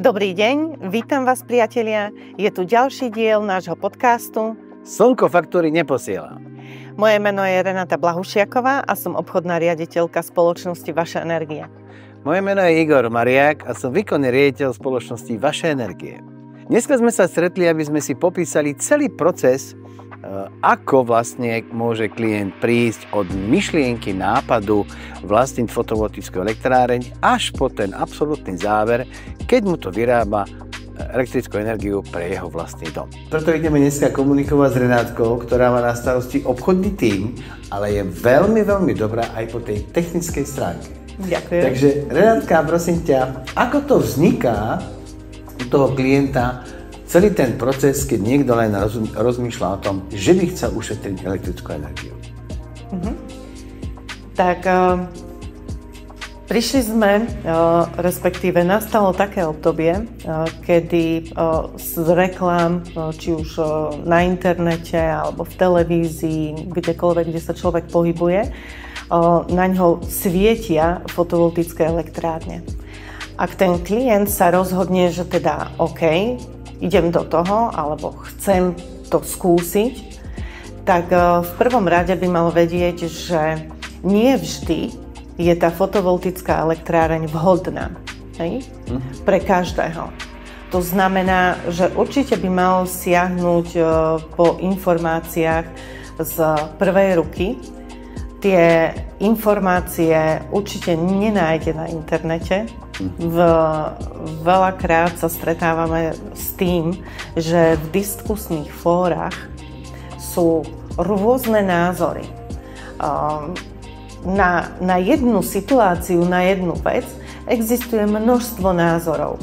Dobrý deň, vítam vás priatelia. Je tu ďalší diel nášho podcastu Slnko faktúry neposiela. Moje meno je Renata Blahušiaková a som obchodná riaditeľka spoločnosti Vaša energia. Moje meno je Igor Mariák a som výkonný riaditeľ spoločnosti Vaša energie. Dneska sme sa stretli, aby sme si popísali celý proces, ako vlastne môže klient prísť od myšlienky, nápadu vlastniť fotovoltickú elektráreň až po ten absolútny záver, keď mu to vyrába elektrickú energiu pre jeho vlastný dom. Preto ideme dneska komunikovať s Renátkou, ktorá má na starosti obchodný tím, ale je veľmi, veľmi dobrá aj po tej technickej stránke. Ďakujem. Takže Renátka, prosím ťa, ako to vzniká u toho klienta celý ten proces, keď niekto len rozmýšľa o tom, že by chcel ušetriť elektrickú energiu? Tak prišli sme, respektíve nastalo také obdobie, kedy z reklám, či už na internete alebo v televízii, kdekoľvek, kde sa človek pohybuje, na ňo svietia fotovoltické elektrárne. Ak ten klient sa rozhodne, že teda OK, idem do toho, alebo chcem to skúsiť, tak v prvom rade by mal vedieť, že nie vždy je tá fotovoltická elektráreň vhodná, pre každého. To znamená, že určite by mal siahnuť po informáciách z prvej ruky. Tie informácie určite nenájde na internete. Veľakrát sa stretávame s tým, že v diskusných fórach sú rôzne názory. Na jednu situáciu, na jednu vec existuje množstvo názorov.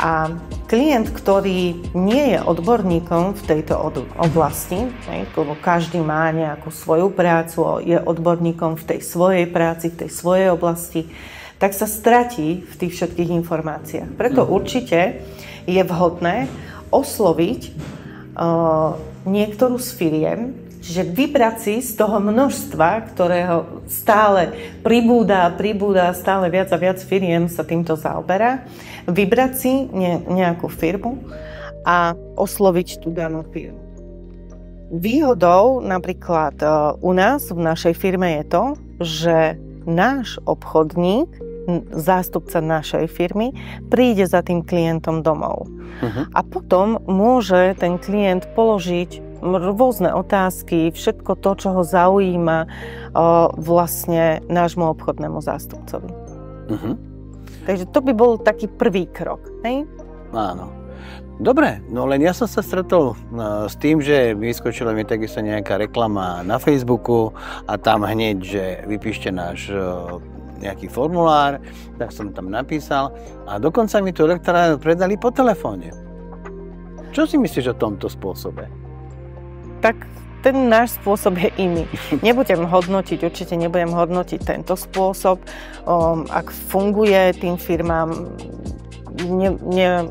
A klient, ktorý nie je odborníkom v tejto oblasti, lebo každý má nejakú svoju prácu, je odborníkom v tej svojej práci, v tej svojej oblasti, tak sa stratí v tých všetkých informáciách. Preto určite je vhodné osloviť niektorú z firiem, čiže vybrať si z toho množstva, ktorého stále pribúda, stále viac a viac firiem sa týmto zaoberá, vybrať si nejakú firmu a osloviť tú danú firmu. Výhodou napríklad u nás, v našej firme je to, že náš obchodník, zástupca našej firmy, príde za tým klientom domov. A potom môže ten klient položiť rôzne otázky, všetko to, čo ho zaujíma vlastne nášmu obchodnému zástupcovi. Takže to by bol taký prvý krok, hej? Áno. Dobre, no len ja som sa stretol s tým, že vyskočila mi takisto nejaká reklama na Facebooku a tam hneď, že vypíšte náš nejaký formulár, tak som tam napísal a dokonca mi tú elektrárnu predali po telefóne. Čo si myslíš o tomto spôsobe? Tak ten náš spôsob je iný. Určite nebudem hodnotiť tento spôsob. Ak funguje tým firmám,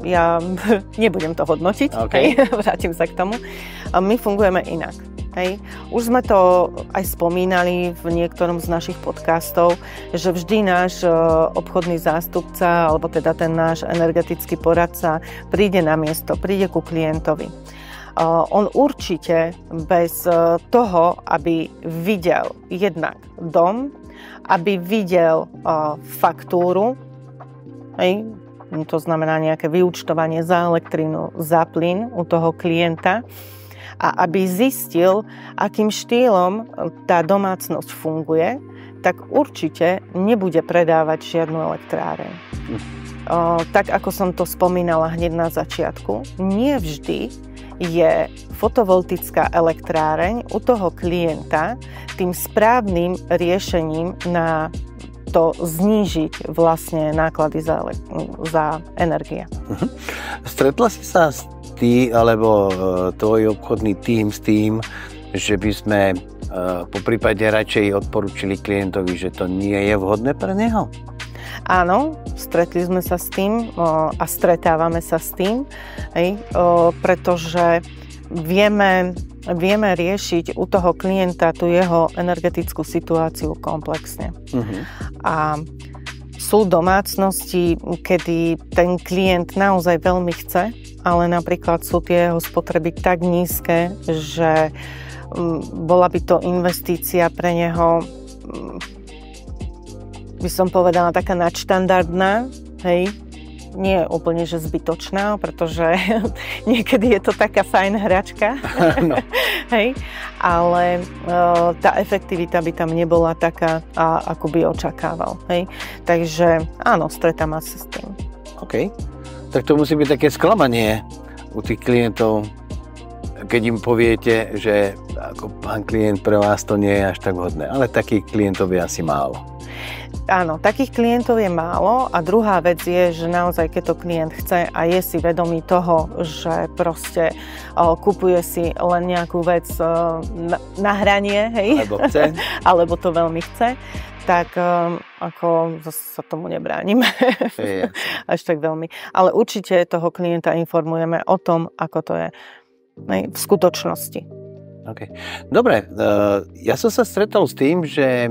ja nebudem to hodnotiť, okay. Vrátim sa k tomu. My fungujeme inak. Hej. Už sme to aj spomínali v niektorom z našich podcastov, že vždy náš obchodný zástupca, alebo teda ten náš energetický poradca príde na miesto, príde ku klientovi. On určite bez toho, aby videl jednak dom, aby videl faktúru, hej, to znamená nejaké vyúčtovanie za elektrínu, za plyn u toho klienta, a aby zistil, akým štýlom tá domácnosť funguje, tak určite nebude predávať žiadnu elektráreň. Tak ako som to spomínala hneď na začiatku, nie vždy je fotovoltická elektráreň u toho klienta tým správnym riešením na to znížiť vlastne náklady za energie. Stretla si sa ty alebo tvoj obchodný tím s tým, že by sme po prípade radšej odporúčili klientovi, že to nie je vhodné pre neho? Áno, stretli sme sa s tým a stretávame sa s tým, pretože vieme riešiť u toho klienta tú jeho energetickú situáciu komplexne. A Sú domácnosti, kedy ten klient naozaj veľmi chce, ale napríklad sú tie jeho spotreby tak nízke, že bola by to investícia pre neho, by som povedala, taká nadštandardná, hej, nie úplne, že zbytočná, pretože niekedy je to taká fajn hračka, no. Hej, ale tá efektivita by tam nebola taká, ako by očakával. Hej. Takže áno, stretám asi s tým. OK. Tak to musí byť také sklamanie u tých klientov, keď im poviete, že ako pán klient, pre vás to nie je až tak vhodné. Ale takých klientov je asi málo. Áno, takých klientov je málo a druhá vec je, že naozaj keď to klient chce a je si vedomý toho, že proste kupuje si len nejakú vec na hranie, hej? Alebo chce. Alebo to veľmi chce, tak ako sa tomu nebránime. Až tak veľmi. Ale určite toho klienta informujeme o tom, ako to je v skutočnosti. Okay. Dobre, ja som sa stretol s tým, že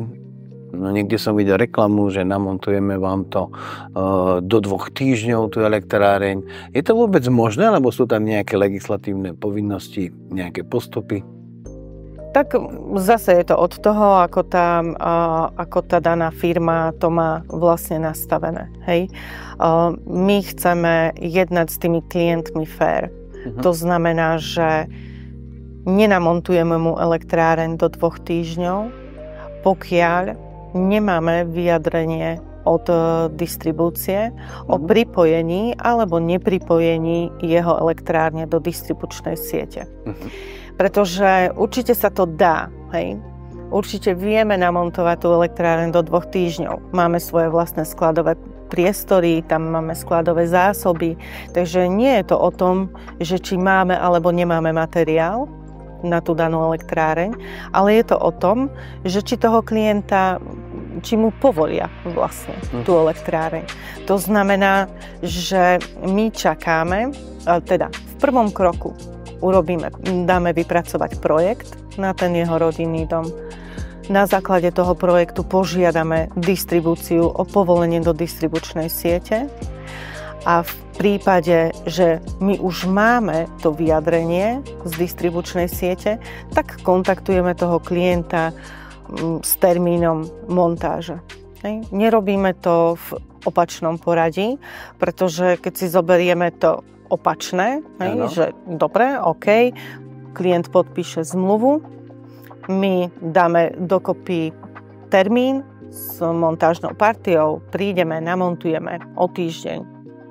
niekde som videl reklamu, že namontujeme vám to do 2 týždňov, tú elektráreň. Je to vôbec možné, alebo sú tam nejaké legislatívne povinnosti, nejaké postupy? Tak zase je to od toho, ako tá daná firma to má vlastne nastavené. Hej? My chceme jednať s tými klientmi fair. To znamená, že nenamontujeme mu elektráreň do 2 týždňov, pokiaľ nemáme vyjadrenie od distribúcie o pripojení alebo nepripojení jeho elektrárne do distribučnej siete. Pretože určite sa to dá, hej? Určite vieme namontovať tú elektráreň do 2 týždňov. Máme svoje vlastné skladové priestory, tam máme skladové zásoby, takže nie je to o tom, že či máme alebo nemáme materiál na tú danú elektráreň, ale je to o tom, že či toho klienta, či mu povolia vlastne tú elektráreň. To znamená, že my čakáme, teda v prvom kroku dáme vypracovať projekt na ten jeho rodinný dom. Na základe toho projektu požiadame distribúciu o povolenie do distribučnej siete a v prípade, že my už máme to vyjadrenie z distribučnej siete, tak kontaktujeme toho klienta s termínom montáže. Nerobíme to v opačnom poradí, pretože keď si zoberieme to opačné, že dobre, OK, klient podpíše zmluvu, my dáme dokopy termín s montážnou partiou, prídeme, namontujeme o týždeň,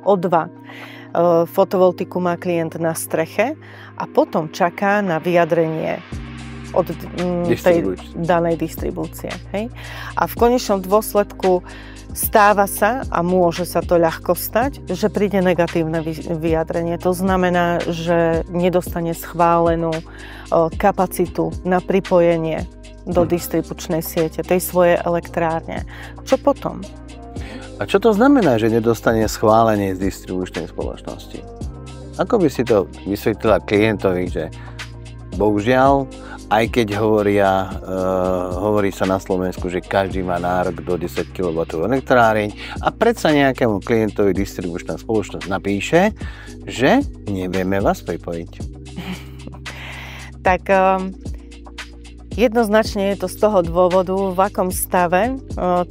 o 2. Fotovoltiku má klient na streche a potom čaká na vyjadrenie od tej danej distribúcie. Hej? A v konečnom dôsledku stáva sa, a môže sa to ľahko stať, že príde negatívne vyjadrenie. To znamená, že nedostane schválenú kapacitu na pripojenie do distribučnej siete tej svojej elektrárne. Čo potom? A čo to znamená, že nedostane schválenie z distribučnej spoločnosti? Ako by si to vysvetlila klientovi, že bohužiaľ, aj keď hovorí sa na Slovensku, že každý má nárok do 10 kW elektráreň a predsa nejakému klientovi distribučná spoločnosť napíše, že nevieme vás pripojiť. Tak jednoznačne je to z toho dôvodu, v akom stave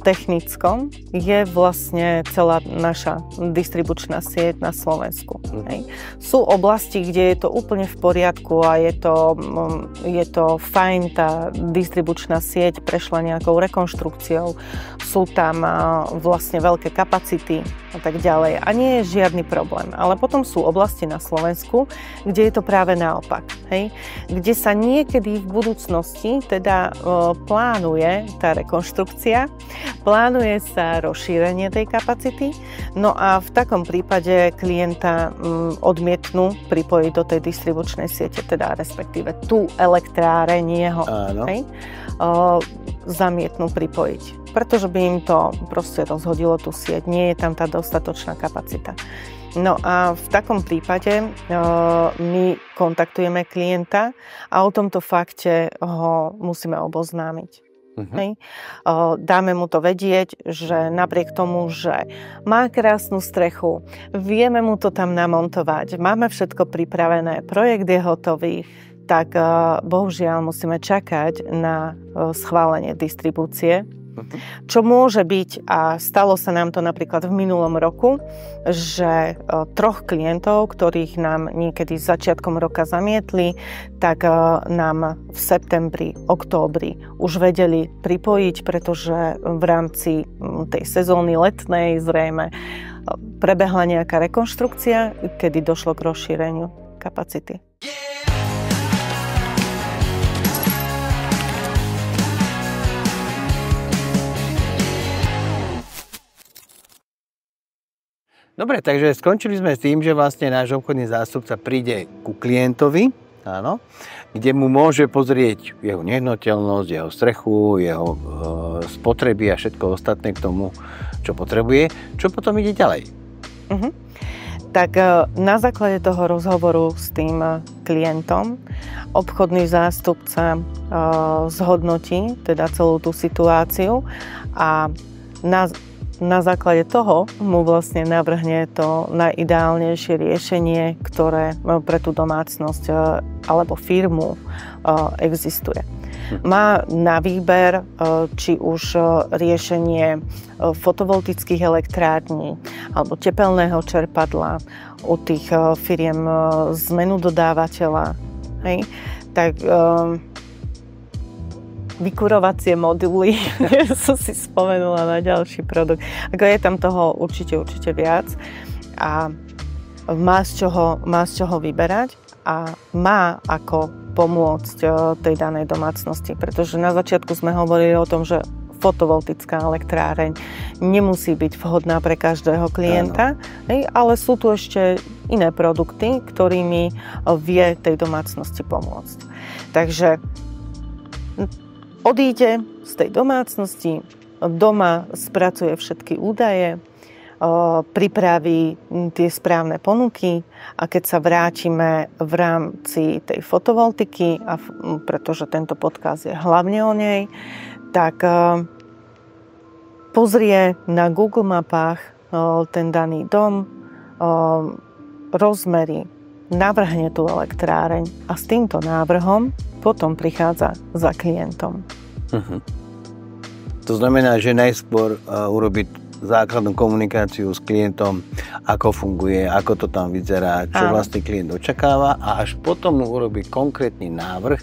technickom je vlastne celá naša distribučná sieť na Slovensku. Hej. Sú oblasti, kde je to úplne v poriadku a je to fajn, tá distribučná sieť prešla nejakou rekonštrukciou, sú tam vlastne veľké kapacity a tak ďalej a nie je žiadny problém. Ale potom sú oblasti na Slovensku, kde je to práve naopak. Hej. Kde sa niekedy v budúcnosti teda plánuje tá rekonštrukcia, plánuje sa rozšírenie tej kapacity, no a v takom prípade klienta odmietnú pripojiť do tej distribučnej siete, teda respektíve tú elektráreň jeho, zamietnú pripojiť. Pretože by im to proste rozhodilo tú sieť, nie je tam tá dostatočná kapacita. No a v takom prípade my kontaktujeme klienta a o tomto fakte ho musíme oboznámiť. Hej. Dáme mu to vedieť, že napriek tomu, že má krásnu strechu, vieme mu to tam namontovať, máme všetko pripravené, projekt je hotový, tak bohužiaľ musíme čakať na schválenie distribúcie. Čo môže byť, a stalo sa nám to napríklad v minulom roku, že 3 klientov, ktorých nám niekedy začiatkom roka zamietli, tak nám v septembri, októbri už vedeli pripojiť, pretože v rámci tej sezóny letnej zrejme prebehla nejaká rekonštrukcia, kedy došlo k rozšíreniu kapacity. Dobre, takže skončili sme s tým, že vlastne náš obchodný zástupca príde ku klientovi, áno, kde mu môže pozrieť jeho nehnuteľnosť, jeho strechu, jeho spotreby a všetko ostatné k tomu, čo potrebuje. Čo potom ide ďalej? Tak na základe toho rozhovoru s tým klientom obchodný zástupca zhodnotí teda celú tú situáciu a na základe toho mu vlastne navrhne to najideálnejšie riešenie, ktoré pre tú domácnosť alebo firmu existuje. Má na výber či už riešenie fotovoltických elektrární alebo tepelného čerpadla, u tých firiem zmenu dodávateľa. Hej? Tak vykurovacie moduly, som si spomenula na ďalší produkt. Ako je tam toho určite viac a má z čoho vyberať a má ako pomôcť tej danej domácnosti. Pretože na začiatku sme hovorili o tom, že fotovoltická elektráreň nemusí byť vhodná pre každého klienta, ale sú tu ešte iné produkty, ktorými vie tej domácnosti pomôcť. Takže odíde z tej domácnosti, doma spracuje všetky údaje, pripraví tie správne ponuky a keď sa vrátime v rámci tej fotovoltiky, a pretože tento podcast je hlavne o nej, tak pozrie na Google mapách ten daný dom, rozmery, navrhne tú elektráreň a s týmto návrhom potom prichádza za klientom. To znamená, že najskôr urobiť základnú komunikáciu s klientom, ako funguje, ako to tam vyzerá, čo vlastne klient očakáva a až potom mu urobí konkrétny návrh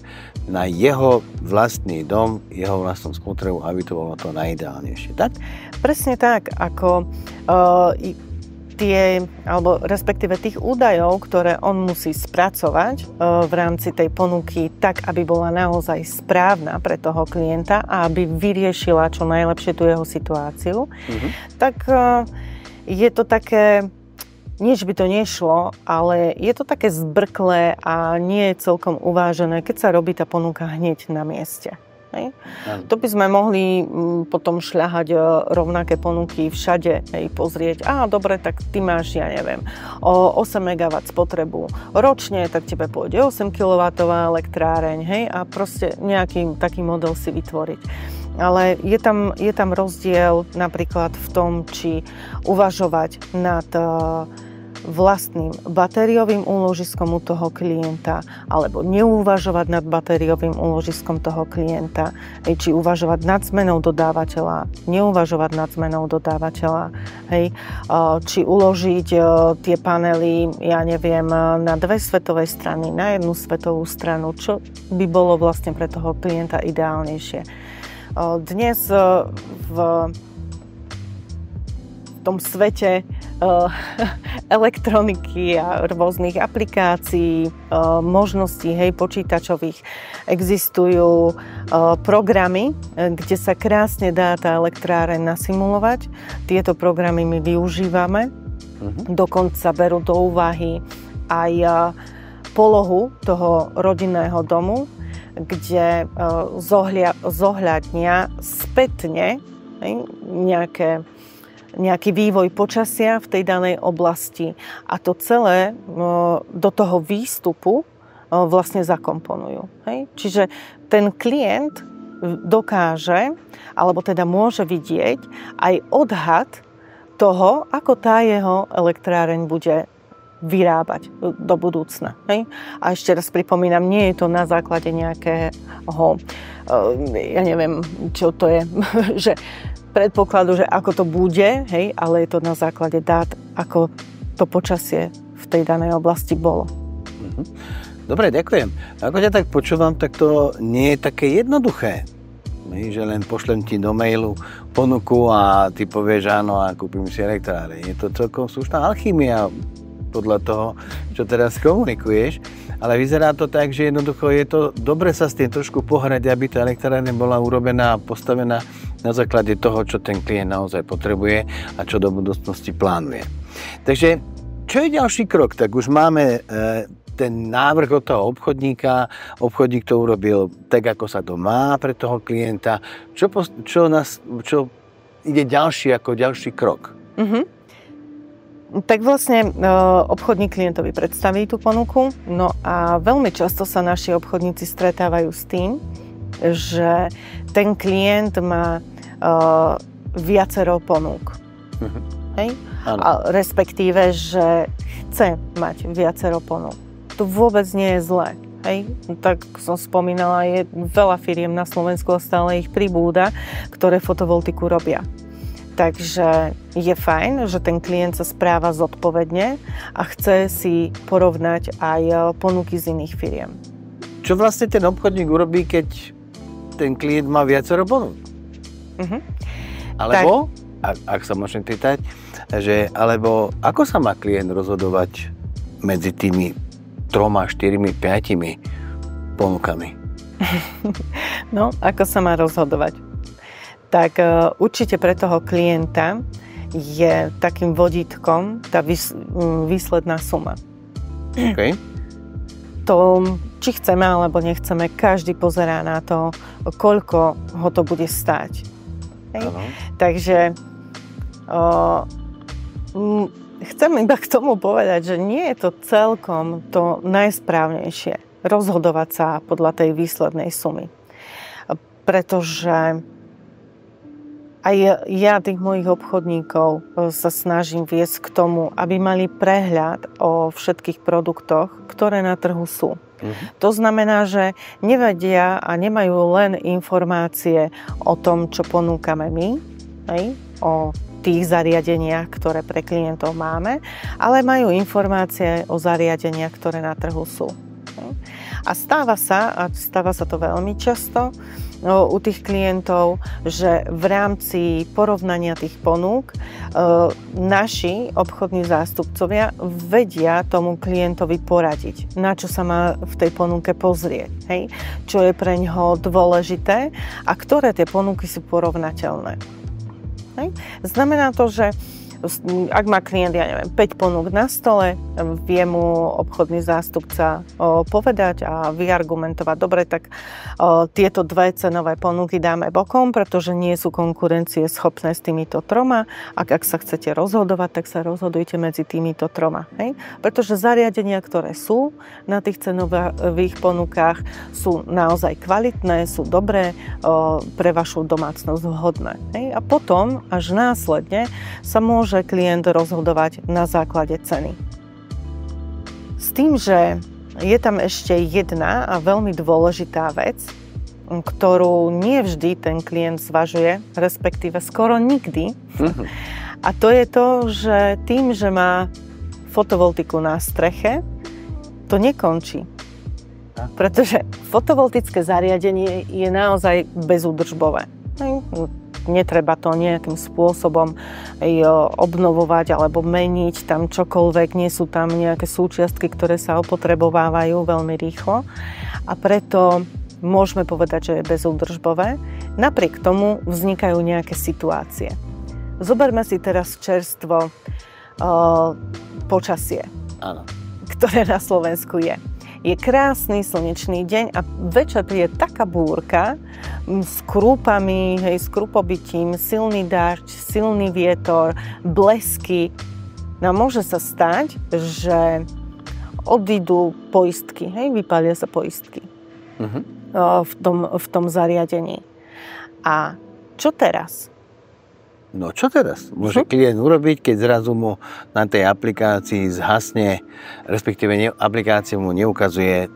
na jeho vlastný dom, jeho vlastnú spotrebu, aby to bolo to najideálnejšie. Tak? Presne tak, ako alebo respektíve tých údajov, ktoré on musí spracovať v rámci tej ponuky tak, aby bola naozaj správna pre toho klienta a aby vyriešila čo najlepšie tú jeho situáciu, tak je to také, nie že by to nešlo, ale je to také zbrklé a nie je celkom uvážené, keď sa robí tá ponuka hneď na mieste. To by sme mohli potom šľahať rovnaké ponuky všade, pozrieť, dobre, tak ty máš, ja neviem, 8 MW spotrebu ročne, tak tebe pôjde 8 kW elektráreň, a proste nejaký taký model si vytvoriť. Ale je tam rozdiel napríklad v tom, či uvažovať nad vlastným batériovým úložiskom u toho klienta alebo neuvažovať nad batériovým úložiskom toho klienta, či uvažovať nad zmenou dodávateľa, neuvažovať nad zmenou dodávateľa, či uložiť tie panely, ja neviem, na 2 svetové strany, na 1 svetovú stranu, čo by bolo vlastne pre toho klienta ideálnejšie. Dnes v tom svete elektroniky a rôznych aplikácií, možností počítačových existujú programy, kde sa krásne dá tá elektráreň nasimulovať. Tieto programy my využívame. Dokonca berú do úvahy aj polohu toho rodinného domu, kde zohľadnia spätne nejaký vývoj počasia v tej danej oblasti a to celé do toho výstupu vlastne zakomponujú. Čiže ten klient dokáže, alebo teda môže vidieť aj odhad toho, ako tá jeho elektráreň bude vyrábať do budúcna. Hej? A ešte raz pripomínam, nie je to na základe nejakého, ja neviem, čo to je, že predpokladu, že ako to bude, hej, ale je to na základe dát, ako to počasie v tej danej oblasti bolo. Dobre, ďakujem. Ako ťa tak počúvam, tak to nie je také jednoduché. Že len pošlem ti do mailu ponuku a ty povieš áno a kúpim si elektráreň. Je to celkom slušná alchymia podľa toho, čo teraz komunikuješ. Ale vyzerá to tak, že jednoducho je to dobre sa s tým trošku pohrať, aby tá elektráreň bola urobená a postavená na základe toho, čo ten klient naozaj potrebuje a čo do budúcnosti plánuje. Takže, čo je ďalší krok? Tak už máme ten návrh od toho obchodníka. Obchodník to urobil tak, ako sa to má pre toho klienta. Čo ide ďalší ako ďalší krok? Tak vlastne obchodník klientovi predstaví tú ponuku, no a veľmi často sa naši obchodníci stretávajú s tým, že ten klient má viacero ponúk. Hej? A respektíve, že chce mať viacero ponúk. To vôbec nie je zlé. Hej? Tak som spomínala, je veľa firiem na Slovensku a stále ich pribúda, ktoré fotovoltiku robia. Takže je fajn, že ten klient sa správa zodpovedne a chce si porovnať aj ponuky z iných firiem. Čo vlastne ten obchodník urobí, keď ten klient má viacero ponúk? Alebo, ak sa môžem pýtať, alebo ako sa má klient rozhodovať medzi tými 3, 4, 5 ponukami? No, ako sa má rozhodovať? Tak určite pre toho klienta je takým vodítkom tá výsledná suma. Okay. To, či chceme alebo nechceme, každý pozerá na to, koľko ho to bude stáť. Takže chcem iba k tomu povedať, že nie je to celkom to najsprávnejšie rozhodovať sa podľa tej výslednej sumy. Pretože aj ja tých mojich obchodníkov sa snažím viesť k tomu, aby mali prehľad o všetkých produktoch, ktoré na trhu sú. To znamená, že nevedia a nemajú len informácie o tom, čo ponúkame my, o tých zariadeniach, ktoré pre klientov máme, ale majú informácie o zariadeniach, ktoré na trhu sú. A stáva sa to veľmi často u tých klientov, že v rámci porovnania tých ponúk naši obchodní zástupcovia vedia tomu klientovi poradiť, na čo sa má v tej ponuke pozrieť, hej? Čo je pre ňoho dôležité a ktoré tie ponuky sú porovnateľné. Hej? Znamená to, že ak má klient, 5 ponúk na stole, vie mu obchodný zástupca povedať a vyargumentovať, dobre, tak tieto 2 cenové ponuky dáme bokom, pretože nie sú konkurencie schopné s týmito 3. Ak sa chcete rozhodovať, tak sa rozhodujte medzi týmito 3. Hej? Pretože zariadenia, ktoré sú na tých cenových ponukách, sú naozaj kvalitné, sú dobré, pre vašu domácnosť vhodné. Hej? A potom, až následne, sa môže klient rozhodovať na základe ceny. S tým, že je tam ešte jedna a veľmi dôležitá vec, ktorú nie vždy ten klient zvažuje, respektíve skoro nikdy. A to je to, že tým, že má fotovoltiku na streche, to nekončí. Pretože fotovoltické zariadenie je naozaj bezúdržbové. Netreba to nejakým spôsobom obnovovať alebo meniť tam čokoľvek. Nie sú tam nejaké súčiastky, ktoré sa opotrebovávajú veľmi rýchlo. A preto môžeme povedať, že je bezúdržbové. Napriek tomu vznikajú nejaké situácie. Zoberme si teraz čerstvo počasie, ktoré na Slovensku je. Je krásny slnečný deň a večer je taká búrka s krúpami, s krupobytím, silný dážď, silný vietor, blesky. No môže sa stať, že odídu poistky, vypália sa poistky. v tom zariadení. A čo teraz? No čo teraz? Môže klient urobiť, keď zrazu mu na tej aplikácii zhasne, respektíve aplikácia mu neukazuje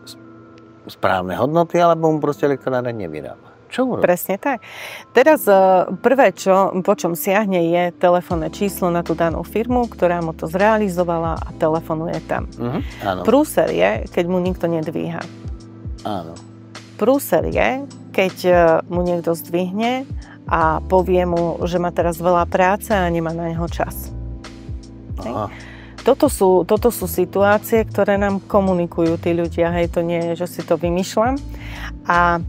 správne hodnoty, alebo mu proste elektráreň nevyrába. Čo mu robí? Presne tak. Teraz prvé, po čom siahne, je telefónne číslo na tú danú firmu, ktorá mu to zrealizovala a telefonuje tam. Áno. Prúser je, keď mu nikto nedvíha. Áno. Prúser je, keď mu niekto zdvihne a povie mu, že má teraz veľa práce a nemá na neho čas. Toto sú situácie, ktoré nám komunikujú tí ľudia. Hej, to nie je, že si to vymýšľam. A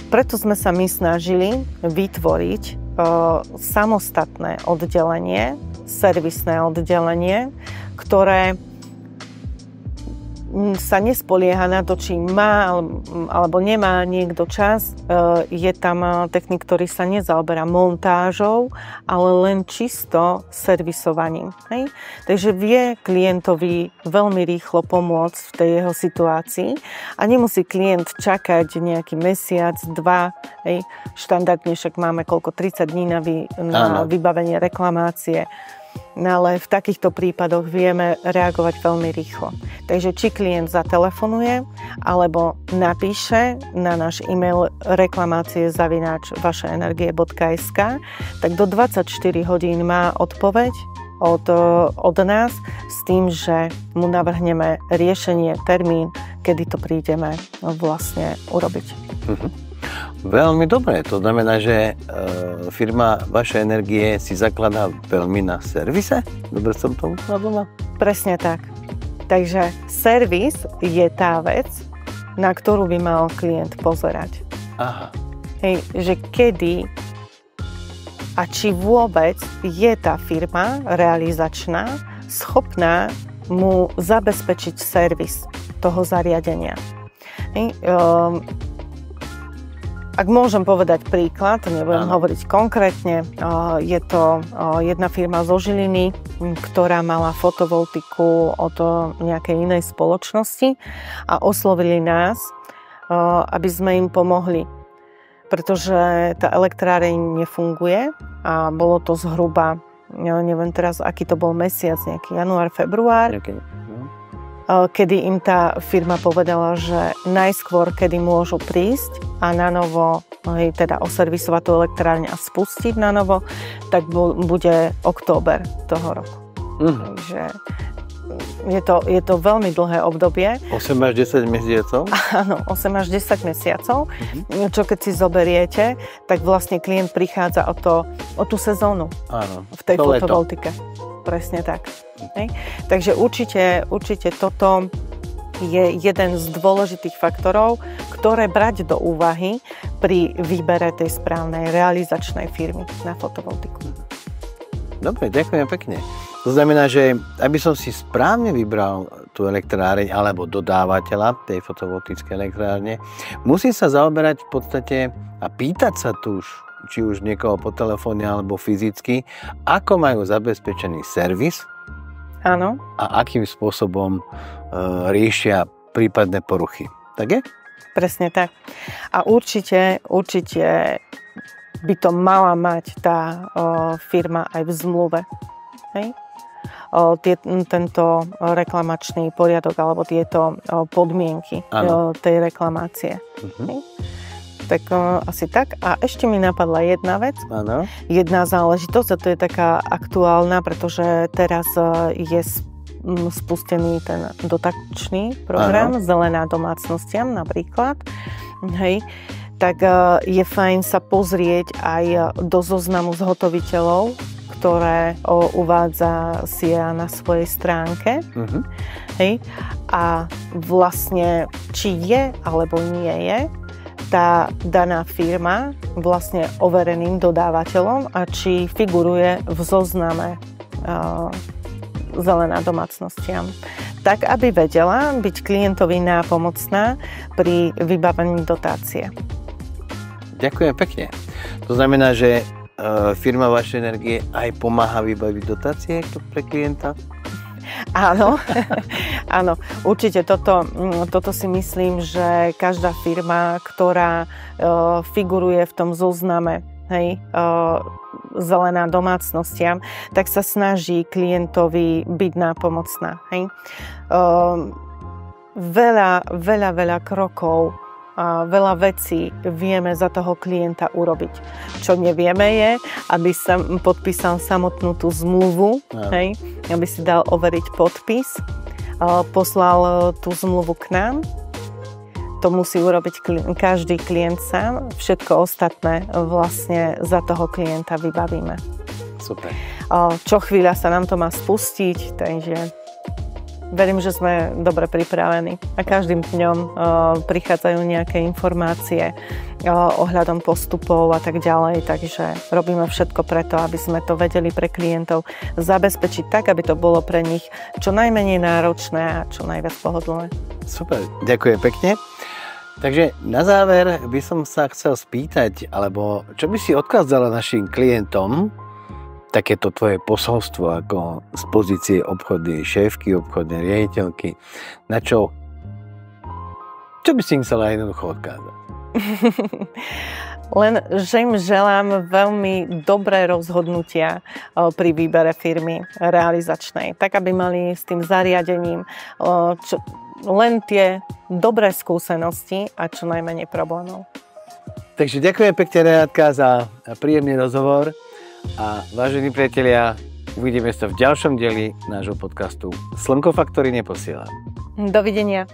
preto sme sa my snažili vytvoriť samostatné oddelenie, servisné oddelenie, ktoré sa nespolieha na to, či má alebo nemá niekto čas. Je tam technik, ktorý sa nezaoberá montážou, ale len čisto servisovaním. Hej? Takže vie klientovi veľmi rýchlo pomôcť v tej jeho situácii a nemusí klient čakať nejaký mesiac, dva. Hej? Štandardne však máme 30 dní na vybavenie reklamácie. No ale v takýchto prípadoch vieme reagovať veľmi rýchlo. Takže či klient zatelefonuje, alebo napíše na náš e-mail reklamácie@vašaenergie.sk, tak do 24 hodín má odpoveď od nás s tým, že mu navrhneme riešenie, termín, kedy to prídeme vlastne urobiť. Veľmi dobre. To znamená, že firma Vaše energie si zakladá veľmi na servise? Dobre som to uvedla? Presne tak. Takže servis je tá vec, na ktorú by mal klient pozerať. Aha. Hej, že kedy a či vôbec je tá firma realizačná schopná mu zabezpečiť servis toho zariadenia. Hej, ak môžem povedať príklad, nebudem hovoriť konkrétne, je to jedna firma zo Žiliny, ktorá mala fotovoltiku od nejakej inej spoločnosti a oslovili nás, aby sme im pomohli, pretože tá elektráreň nefunguje a bolo to zhruba, neviem teraz, aký to bol mesiac, nejaký január, február. Kedy im tá firma povedala, že najskôr, kedy môžu prísť a na novo teda oservisovať tú elektrárne a spustiť na novo, tak bude október toho roku. Takže je to veľmi dlhé obdobie. 8 až 10 mesiacov? Áno, 8 až 10 mesiacov. Čo keď si zoberiete, tak vlastne klient prichádza o tú sezónu v tej fotovoltike. Presne tak. Hej. Takže určite toto je jeden z dôležitých faktorov, ktoré brať do úvahy pri výbere tej správnej realizačnej firmy na fotovoltiku. Dobre, ďakujem pekne. To znamená, že aby som si správne vybral tú elektráreň alebo dodávateľa tej fotovoltickej elektrárne, musí sa zaoberať v podstate a pýtať sa tu či už niekoho po telefóne alebo fyzicky, ako majú zabezpečený servis. Áno. A akým spôsobom riešia prípadné poruchy. Tak je? Presne tak. A určite by to mala mať tá firma aj v zmluve. Hej? Tento reklamačný poriadok alebo tieto podmienky tej reklamácie. Hej? Tak asi tak. A ešte mi napadla jedna vec. Áno. Jedna záležitosť, a to je taká aktuálna, pretože teraz je spustený ten dotačný program Zelená domácnostiam napríklad. Hej. Tak je fajn sa pozrieť aj do zoznamu zhotoviteľov, ktoré uvádza SIA na svojej stránke. Hej. A vlastne, či je alebo nie je tá daná firma vlastne overeným dodávateľom a či figuruje v zozname Zelená domácnostiam. Tak, aby vedela byť klientovi nápomocná pri vybavení dotácie. Ďakujem pekne. To znamená, že firma Vaše energie aj pomáha vybaviť dotácie pre klienta? Áno, áno, určite toto si myslím, že každá firma, ktorá figuruje v tom zozname, hej, zelená domácnostiam, tak sa snaží klientovi byť nápomocná. Hej. Veľa krokov a veľa vecí vieme za toho klienta urobiť. Čo nevieme je, aby sa podpísal samotnú tú zmluvu, hej, aby si dal overiť podpis, poslal tú zmluvu k nám. To musí urobiť každý klient sám. Všetko ostatné vlastne za toho klienta vybavíme. Super. Čo chvíľa sa nám to má spustiť, takže verím, že sme dobre pripravení. A každým dňom prichádzajú nejaké informácie ohľadom postupov a tak ďalej, takže robíme všetko preto, aby sme to vedeli pre klientov zabezpečiť tak, aby to bolo pre nich čo najmenej náročné a čo najviac pohodlné. Super, ďakujem pekne. Takže na záver by som sa chcel spýtať, alebo čo by si odkázala našim klientom, takéto tvoje posolstvo ako z pozície obchodnej šéfky, obchodnej riaditeľky, na čo by si im chcela jednoducho odkázať? Len, že im želám veľmi dobré rozhodnutia pri výbere firmy realizačnej, tak aby mali s tým zariadením len tie dobré skúsenosti a čo najmenej problémov. Takže ďakujem pekne, Renátka, za príjemný rozhovor a vážení priatelia, uvidíme sa v ďalšom dieli nášho podcastu Slnko Faktory neposiela. Dovidenia.